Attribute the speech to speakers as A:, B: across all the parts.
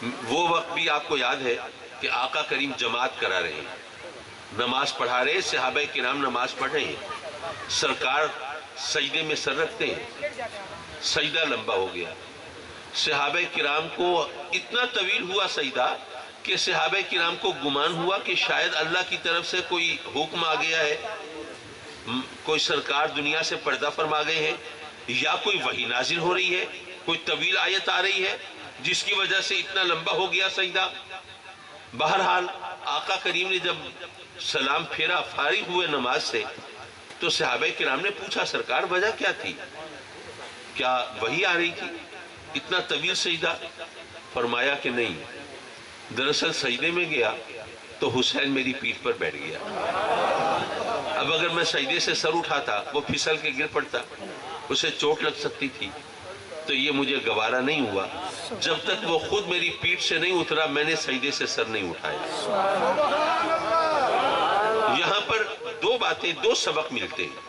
A: وہ وقت بھی آپ کو یاد ہے کہ آقا کریم جماعت کرا رہے ہیں، نماز پڑھا رہے، صحابہ کرام نماز پڑھ رہے ہیں، سرکار سجدے میں سر رکھتے ہیں، سجدہ لمبا ہو گیا، صحابہ کرام کو اتنا طویل ہوا سجدہ کہ صحابہ کرام کو گمان ہوا کہ شاید اللہ کی طرف سے کوئی حکم آ گیا ہے، کوئی سرکار دنیا سے پردہ فرما گئے ہیں، یا کوئی وحی نازل ہو رہی ہے، کوئی طویل آیت آ رہی ہے جس کی وجہ سے اتنا لمبا ہو گیا سجدہ۔ بہرحال آقا کریم نے جب سلام پھیرا، فارغ ہوئے نماز سے، تو صحابہ کرام نے پوچھا سرکار وجہ کیا تھی؟ کیا وحی آ رہی تھی؟ اتنا طویل سجدہ؟ فرمایا کہ نہیں، دراصل سجدے میں گیا تو حسین میری پیٹھ پر بیٹھ گیا، اب اگر میں سجدے سے سر اٹھاتا وہ پھسل کے گر پڑتا، اسے چوٹ لگ سکتی تھی، تو یہ مجھے گوارا نہیں ہوا، جب تک وہ خود میری پیٹھ سے نہیں اترا میں نے سجدے سے سر نہیں اٹھایا۔ یہاں پر دو باتیں، دو سبق ملتے ہیں۔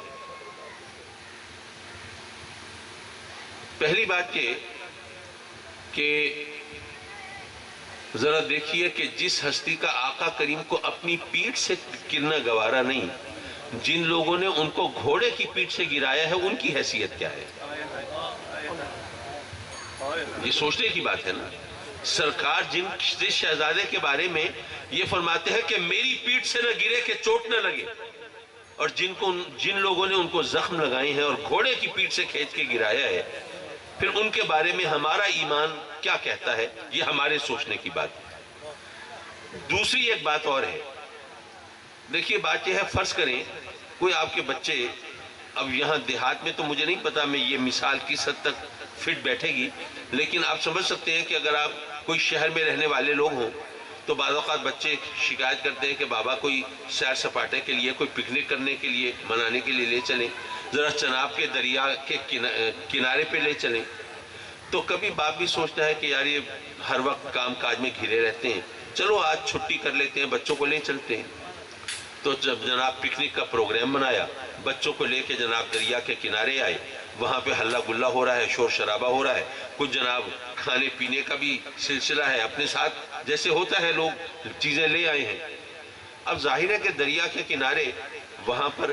A: پہلی بات یہ کہ ذرا دیکھیے کہ جس ہستی کا آقا کریم کو اپنی پیٹھ سے گرنا گوارا نہیں، جن لوگوں نے ان کو گھوڑے کی پیٹھ سے گرایا ہے ان کی حیثیت کیا ہے؟ یہ سوچنے کی بات ہے نا۔ سرکار جس شہزادے کے بارے میں یہ فرماتے ہیں کہ میری پیٹھ سے نہ گرے کہ چوٹ نہ لگے، اور جن لوگوں نے ان کو زخم لگائے ہیں اور گھوڑے کی پیٹھ سے کھینچ کے گرایا ہے، پھر ان کے بارے میں ہمارا ایمان کیا کہتا ہے؟ یہ ہمارے سوچنے کی بات ہے۔ دوسری ایک بات اور ہے، دیکھیے بات یہ ہے، فرض کریں کوئی آپ کے بچے، اب یہاں دیہات میں تو مجھے نہیں پتا میں یہ مثال کس حد تک فٹ بیٹھے گی، لیکن آپ سمجھ سکتے ہیں کہ اگر آپ کوئی شہر میں رہنے والے لوگ ہوں تو بعض اوقات بچے شکایت کرتے ہیں کہ بابا کوئی سیر سپاٹے کے لیے، کوئی پکنک کرنے کے لیے، منانے کے لیے لے چلیں، ذرا چناب کے دریا کے کنارے پہ لے چلیں۔ تو کبھی باپ بھی سوچتا ہے کہ یار یہ ہر وقت کام کاج میں گھرے رہتے ہیں، چلو آج چھٹی کر لیتے ہیں، بچوں کو لے چلتے ہیں۔ تو جب جناب پکنک کا پروگرام بنایا، بچوں کو لے کے جناب دریا کے کنارے آئے، وہاں پہ ہلا گلا ہو رہا ہے، شور شرابہ ہو رہا ہے، کچھ جناب کھانے پینے کا بھی سلسلہ ہے، اپنے ساتھ جیسے ہوتا ہے لوگ چیزیں لے آئے ہیں۔ اب ظاہر ہے کہ دریا کے کنارے وہاں پر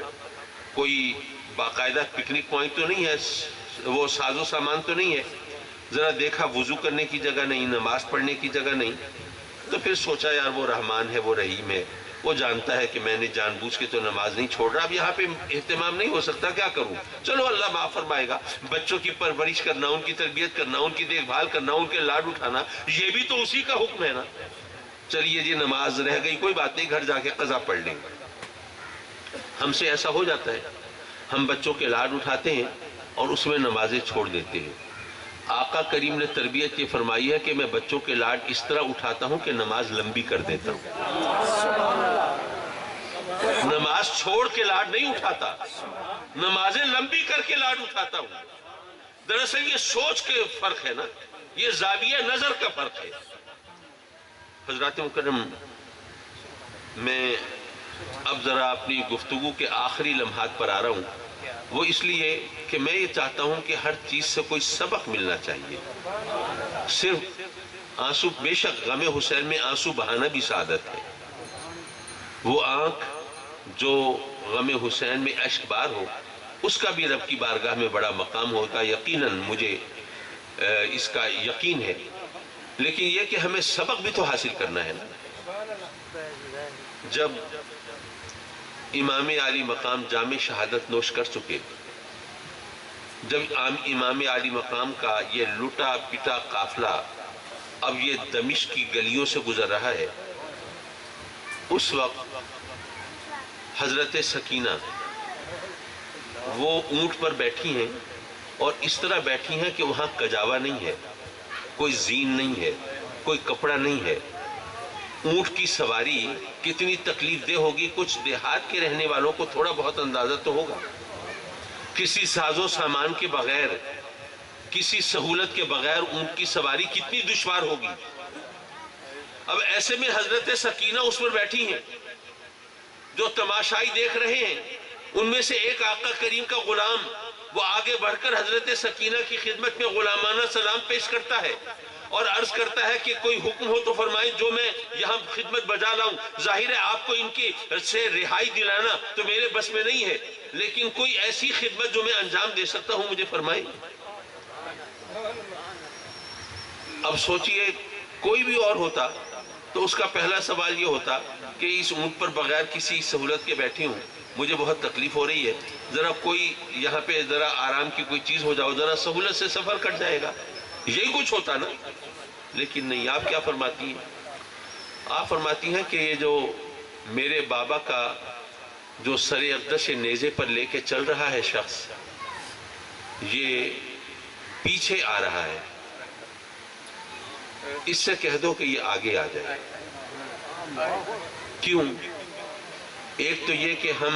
A: کوئی باقاعدہ پکنک پوائنٹ تو نہیں ہے، وہ ساز و سامان تو نہیں ہے، ذرا دیکھا وضو کرنے کی جگہ نہیں، نماز پڑھنے کی جگہ نہیں، تو پھر سوچا یار وہ رحمان ہے، وہ رحیم ہے، وہ جانتا ہے کہ میں نے جان بوجھ کے تو نماز نہیں چھوڑ رہا، اب یہاں پہ اہتمام نہیں ہو سکتا، کیا کروں؟ چلو اللہ معاف فرمائے گا، بچوں کی پرورش کرنا، ان کی تربیت کرنا، ان کی دیکھ بھال کرنا، ان کے لاڈ اٹھانا، یہ بھی تو اسی کا حکم ہے نا۔ چلیے جی نماز رہ گئی، کوئی بات نہیں، گھر جا کے قضا پڑھ لیں گے۔ ہم سے ایسا ہو جاتا ہے، ہم بچوں کے لاڈ اٹھاتے ہیں اور اس میں نمازیں چھوڑ دیتے ہیں۔ آقا کریم نے تربیت یہ فرمائی ہے کہ میں بچوں کے لاڈ اس طرح اٹھاتا ہوں کہ نماز لمبی کر دیتا ہوں، نماز چھوڑ کے لاڈ نہیں اٹھاتا، نمازیں لمبی کر کے لاڈ اٹھاتا ہوں۔ دراصل یہ سوچ کے فرق ہے نا، یہ زاویہ نظر کا فرق ہے۔ حضرات مکرم، میں اب ذرا اپنی گفتگو کے آخری لمحات پر آ رہا ہوں، وہ اس لیے کہ میں یہ چاہتا ہوں کہ ہر چیز سے کوئی سبق ملنا چاہیے۔ صرف آنسو، بے شک غم حسین میں آنسو بہانا بھی سعادت ہے، وہ آنکھ جو غم حسین میں اشک بار ہو، اس کا بھی رب کی بارگاہ میں بڑا مقام ہوگا، یقیناً مجھے اس کا یقین ہے، لیکن یہ کہ ہمیں سبق بھی تو حاصل کرنا ہے نا۔ جب امام عالی مقام جام شہادت نوش کر چکے، جب امام عالی مقام کا یہ لٹا پٹا قافلہ اب یہ دمشق کی گلیوں سے گزر رہا ہے، اس وقت حضرت سکینہ وہ اونٹ پر بیٹھی ہیں، اور اس طرح بیٹھی ہیں کہ وہاں کجاوا نہیں ہے، کوئی زین نہیں ہے، کوئی کپڑا نہیں ہے۔ اونٹ کی سواری کتنی تکلیف دہ ہوگی، کچھ دیہات کے رہنے والوں کو تھوڑا بہت اندازہ تو ہوگا، کسی ساز و سامان کے بغیر، کسی سہولت کے بغیر اونٹ کی سواری کتنی دشوار ہوگی۔ اب ایسے میں حضرت سکینہ اس پر بیٹھی ہیں، جو تماشائی دیکھ رہے ہیں ان میں سے ایک آقا کریم کا غلام وہ آگے بڑھ کر حضرت سکینہ کی خدمت میں غلامانہ سلام پیش کرتا ہے اور عرض کرتا ہے کہ کوئی حکم ہو تو فرمائیں جو میں یہاں خدمت بجا لاؤں. ظاہر ہے آپ کو ان کی سے رہائی دلانا تو میرے بس میں نہیں ہے، لیکن کوئی ایسی خدمت جو میں انجام دے سکتا ہوں مجھے فرمائیں. اب سوچئے کوئی بھی اور ہوتا تو اس کا پہلا سوال یہ ہوتا کہ اس اونٹ پر بغیر کسی سہولت کے بیٹھی ہوں، مجھے بہت تکلیف ہو رہی ہے، ذرا کوئی یہاں پہ ذرا آرام کی کوئی چیز ہو جاؤ، ذرا سہولت سے سفر کٹ جائے گا، یہی کچھ ہوتا نا. لیکن نہیں، آپ کیا فرماتی ہیں؟ آپ فرماتی ہیں کہ یہ جو میرے بابا کا جو سر اقدس نیزے پر لے کے چل رہا ہے شخص، یہ پیچھے آ رہا ہے، اس سے کہہ دو کہ یہ آگے آ جائے. کیوں؟ ایک تو یہ کہ ہم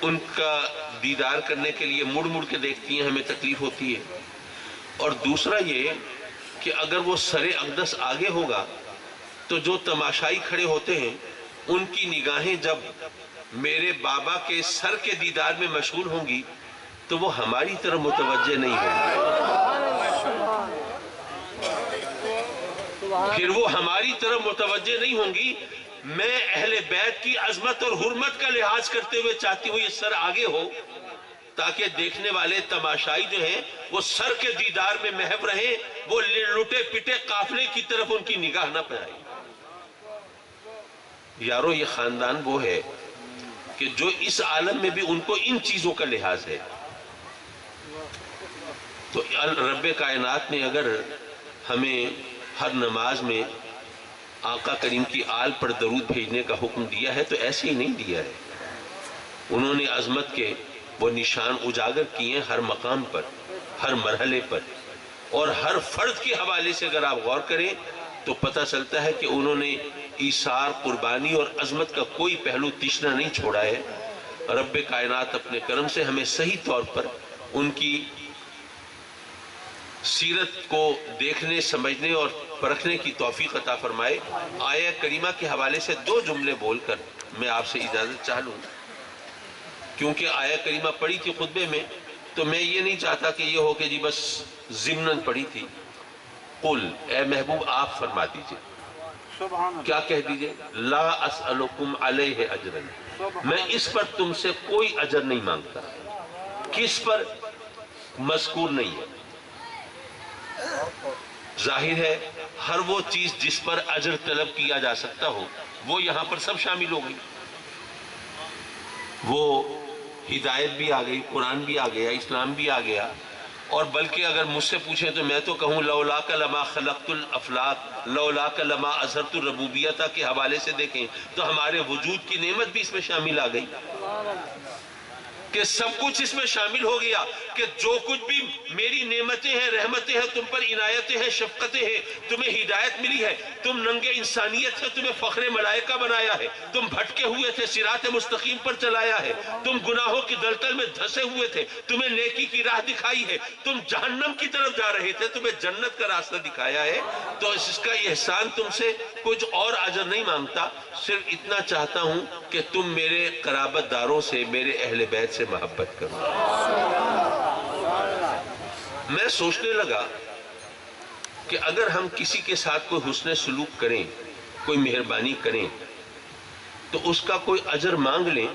A: ان کا دیدار کرنے کے لیے مڑ مڑ کے دیکھتی ہیں، ہمیں تکلیف ہوتی ہے، اور دوسرا یہ کہ اگر وہ سر اقدس آگے ہوگا تو جو تماشائی کھڑے ہوتے ہیں ان کی نگاہیں جب میرے بابا کے سر کے دیدار میں مشغول ہوں گی تو وہ ہماری طرف متوجہ نہیں ہوں گی. پھر وہ ہماری طرف متوجہ نہیں ہوں گی. میں اہل بیت کی عظمت اور حرمت کا لحاظ کرتے ہوئے چاہتی ہوں یہ سر آگے ہو تاکہ دیکھنے والے تماشائی جو ہیں وہ سر کے دیدار میں محو رہیں، وہ لٹے پٹے قافلے کی طرف ان کی نگاہ نہ پڑے. یارو یہ خاندان وہ ہے کہ جو اس عالم میں بھی ان کو ان چیزوں کا لحاظ ہے. تو رب کائنات نے اگر ہمیں ہر نماز میں آقا کریم کی آل پر درود بھیجنے کا حکم دیا ہے تو ایسے ہی نہیں دیا ہے. انہوں نے عظمت کے وہ نشان اجاگر کیے ہر مقام پر، ہر مرحلے پر، اور ہر فرد کے حوالے سے اگر آپ غور کریں تو پتہ چلتا ہے کہ انہوں نے ایثار، قربانی اور عظمت کا کوئی پہلو تیسرا نہیں چھوڑا ہے. رب کائنات اپنے کرم سے ہمیں صحیح طور پر ان کی سیرت کو دیکھنے، سمجھنے اور پرکھنے کی توفیق عطا فرمائے. آیہ کریمہ کے حوالے سے دو جملے بول کر میں آپ سے اجازت چاہ لوں، کیونکہ آیہ کریمہ پڑھی تھی خطبے میں تو میں یہ نہیں چاہتا کہ یہ ہو کہ جی بس ضمناً پڑھی تھی. قل، اے محبوب آپ فرما دیجئے، کیا کہہ دیجئے؟ لا اسألکم علیہ اجرن، میں اس پر تم سے کوئی اجر نہیں مانگتا. کس پر؟ مذکور نہیں ہے. ظاہر ہے ہر وہ چیز جس پر اجر طلب کیا جا سکتا ہو وہ یہاں پر سب شامل ہو گئی. وہ ہدایت بھی آ گئی، قرآن بھی آ گیا، اسلام بھی آ گیا، اور بلکہ اگر مجھ سے پوچھیں تو میں تو کہوں لولاک لما خلقت الافلاق لولاک لما اظہرت الربوبیت کے حوالے سے دیکھیں تو ہمارے وجود کی نعمت بھی اس میں شامل آ گئی کہ سب کچھ اس میں شامل ہو گیا کہ جو کچھ بھی میری نعمتیں ہیں، رحمتیں ہیں، تم پر عنایتیں ہیں، شفقتیں ہیں، تمہیں ہدایت ملی ہے، تم ننگے انسانیت سے تمہیں فخر ملائکہ بنایا ہے، تم بھٹکے ہوئے تھے صراط مستقیم پر چلایا ہے، تم گناہوں کی دلدل میں دھسے ہوئے تھے، تمہیں نیکی کی راہ دکھائی ہے، تم جہنم کی طرف جا رہے تھے، تمہیں جنت کا راستہ دکھایا ہے. تو اس کا احسان تم سے کچھ اور اجر نہیں مانگتا، صرف اتنا چاہتا ہوں کہ تم میرے قرابت داروں سے، میرے اہل بیت سے محبت کرو. میں سوچنے لگا کہ اگر ہم کسی کے ساتھ کوئی حسن سلوک کریں، کوئی مہربانی کریں تو اس کا کوئی اجر مانگ لیں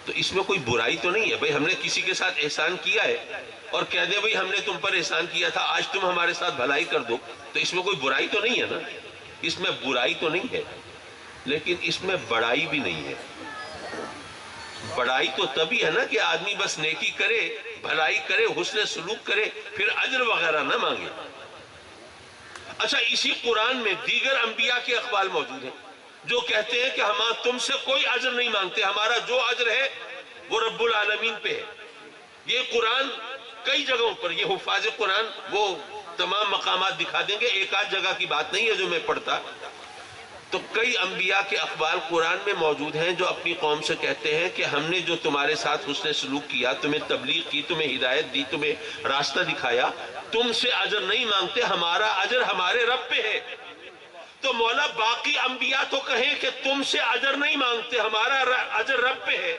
A: تو اس میں کوئی برائی تو نہیں ہے. بھئی ہم نے کسی کے ساتھ احسان کیا ہے اور کہہ دیں بھئی ہم نے تم پر احسان کیا تھا، آج تم ہمارے ساتھ بھلائی کر دو، تو اس میں کوئی برائی تو نہیں ہے نا. اس میں برائی تو نہیں ہے، لیکن اس میں بڑائی بھی نہیں ہے. بڑائی تو تبھی ہے نا کہ آدمی بس نیکی کرے، بھلائی کرے، حسن سلوک کرے، پھر اجر وغیرہ نہ مانگے. اچھا، اسی قرآن میں دیگر انبیاء کے اقوال موجود ہیں جو کہتے ہیں کہ ہم تم سے کوئی اجر نہیں مانگتے، ہمارا جو اجر ہے وہ رب العالمین پہ ہے. یہ قرآن کئی جگہوں پر، یہ حفاظ قرآن وہ تمام مقامات دکھا دیں گے، ایک آدھ جگہ کی بات نہیں ہے جو میں پڑھتا. تو کئی انبیاء کے اقوال قرآن میں موجود ہیں جو اپنی قوم سے کہتے ہیں کہ ہم نے جو تمہارے ساتھ حسن سلوک کیا، تمہیں تبلیغ کی، تمہیں ہدایت دی، تمہیں راستہ دکھایا، تم سے اجر نہیں مانگتے، ہمارا اجر ہمارے رب پہ ہے. تو مولا باقی انبیاء تو کہیں کہ تم سے اجر نہیں مانگتے، ہمارا اجر رب پہ ہے،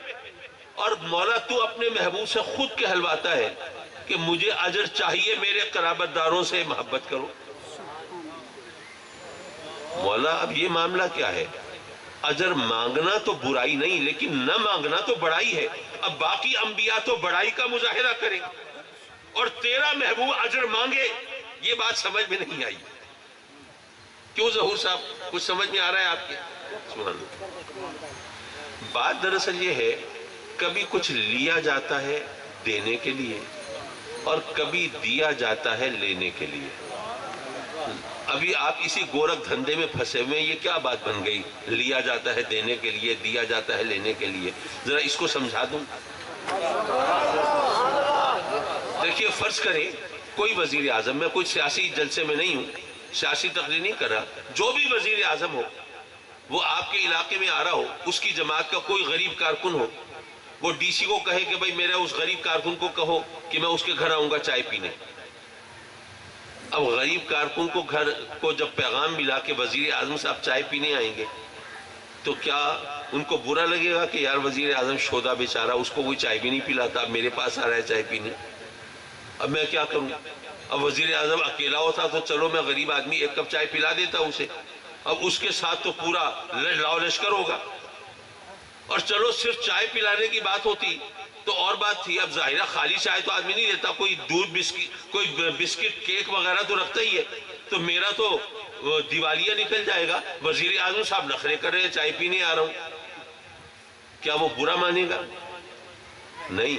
A: اور مولا تو اپنے محبوب سے خود کہلواتا ہے کہ مجھے اجر چاہیے، میرے قرابت داروں سے محبت کرو. مولا اب یہ معاملہ کیا ہے؟ اجر مانگنا تو برائی نہیں، لیکن نہ مانگنا تو بڑائی ہے۔ اب باقی انبیاء تو بڑائی کا مظاہرہ کریں اور تیرا محبوب اجر مانگے، یہ بات سمجھ میں نہیں آئی۔ کیوں ظہور صاحب، کچھ سمجھ میں آ رہا ہے آپ کے؟ سبحان اللہ۔ بات دراصل یہ ہے، کبھی کچھ لیا جاتا ہے دینے کے لیے اور کبھی دیا جاتا ہے لینے کے لیے۔ ابھی آپ اسی گورکھ دھندے میں پھنسے ہوئے ہیں، یہ کیا بات بن گئی؟ لیا جاتا ہے دینے کے لیے، دیا جاتا ہے لینے کے لیے۔ ذرا اس کو سمجھا دوں۔ دیکھیے فرض کریں کوئی وزیر اعظم، میں کوئی سیاسی جلسے میں نہیں ہوں، سیاسی تقریر نہیں کر رہا، جو بھی وزیر اعظم ہو وہ آپ کے علاقے میں آ رہا ہو، اس کی جماعت کا کوئی غریب کارکن ہو، وہ ڈی سی کو کہے کہ بھائی میرا اس غریب کارکن کو کہو کہ میں اس کے گھر آؤں گا چائے پینے۔ اب غریب کارکن کو گھر کو جب پیغام ملا کہ وزیر اعظم صاحب چائے پینے آئیں گے، تو کیا ان کو برا لگے گا کہ یار وزیر اعظم شودا بیچارہ، اس کو کوئی چائے بھی نہیں پلاتا، اب میرے پاس آ رہا ہے چائے پینے، اب میں کیا کروں؟ اب وزیر اعظم اکیلا ہوتا تو چلو میں غریب آدمی ایک کپ چائے پلا دیتا اسے، اب اس کے ساتھ تو پورا لاؤ لشکر ہوگا۔ اور چلو صرف چائے پلانے کی بات ہوتی تو اور بات تھی، اب ظاہرہ خالی چائے تو آدمی نہیں دیتا، کوئی دودھ بسکٹ، کوئی بسکٹ کیک وغیرہ تو رکھتا ہی ہے، تو میرا تو دیوالیہ نکل جائے گا۔ وزیر اعظم صاحب نخرے کر رہے ہیں، چائے پینے آ رہا ہوں، کیا وہ برا مانے گا؟ نہیں،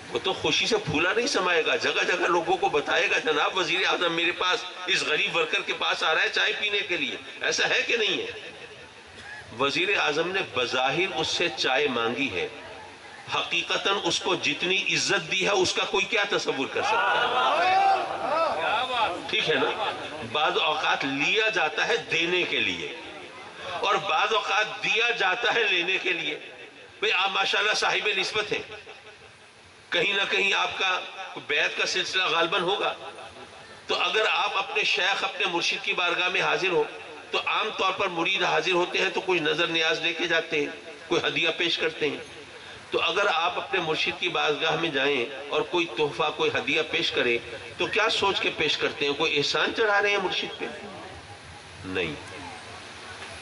A: وہ تو خوشی سے پھولا نہیں سمائے گا، جگہ جگہ لوگوں کو بتائے گا جناب وزیر اعظم میرے پاس اس غریب ورکر کے پاس آ رہا ہے چائے پینے کے لیے۔ ایسا ہے کہ نہیں ہے؟ وزیر اعظم نے بظاہر اس سے چائے مانگی ہے، حقیقتاً اس کو جتنی عزت دی ہے اس کا کوئی کیا تصور کر سکتا ہے؟ ٹھیک ہے نا؟ بعض اوقات لیا جاتا ہے دینے کے لیے اور بعض اوقات دیا جاتا ہے لینے کے لیے۔ بھئی آپ ماشاءاللہ صاحب نسبت ہیں، کہیں نہ کہیں آپ کا بیعت کا سلسلہ غالباً ہوگا، تو اگر آپ اپنے شیخ اپنے مرشد کی بارگاہ میں حاضر ہو تو عام طور پر مرید حاضر ہوتے ہیں تو کچھ نظر نیاز لے کے جاتے ہیں، کوئی ہدیہ پیش کرتے ہیں۔ تو اگر آپ اپنے مرشد کی بارگاہ میں جائیں اور کوئی تحفہ کوئی ہدیہ پیش کریں تو کیا سوچ کے پیش کرتے ہیں؟ کوئی احسان چڑھا رہے ہیں مرشد پہ؟ نہیں،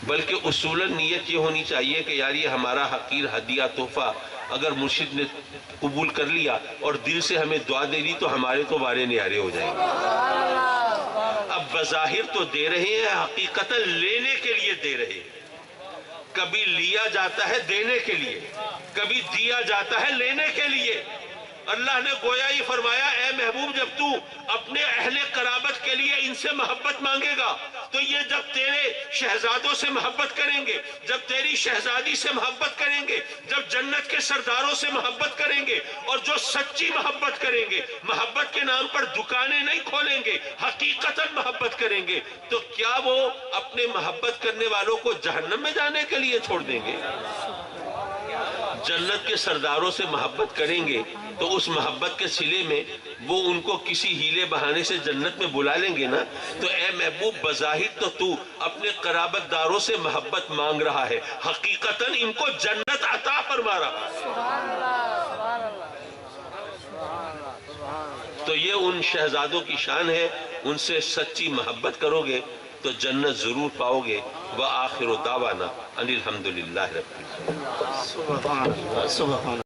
A: بلکہ اصولاً نیت یہ ہونی چاہیے کہ یار یہ ہمارا حقیر ہدیہ تحفہ اگر مرشد نے قبول کر لیا اور دل سے ہمیں دعا دے دی تو ہمارے تو وارے نیارے ہو جائیں گے۔ اب بظاہر تو دے رہے ہیں، حقیقتاً لینے کے لیے دے رہے ہیں۔ کبھی لیا جاتا ہے دینے کے لیے، کبھی دیا جاتا ہے لینے کے لیے۔ اللہ نے گویا ہی فرمایا اے محبوب جب تو اپنے اہل قرابت کے لیے ان سے محبت مانگے گا تو یہ جب تیرے شہزادوں سے محبت کریں گے، جب تیری شہزادی سے محبت کریں گے، جب جنت کے سرداروں سے محبت کریں گے اور جو سچی محبت کریں گے، محبت کے نام پر دکانیں نہیں کھولیں گے، حقیقتاً محبت کریں گے، تو کیا وہ اپنے محبت کرنے والوں کو جہنم میں جانے کے لیے چھوڑ دیں گے؟ جنت کے سرداروں سے محبت کریں گے تو اس محبت کے صلے میں وہ ان کو کسی ہیلے بہانے سے جنت میں بلا لیں گے نا۔ تو اے محبوب بظاہر تو اپنے قرابت داروں سے محبت مانگ رہا ہے، حقیقتاً ان کو جنت عطا فرما رہا ہے۔ تو یہ ان شہزادوں کی شان ہے، ان سے سچی محبت کرو گے تو جنت ضرور پاؤ گے۔ وآخر دعوانا ان الحمدللہ رب العالمین۔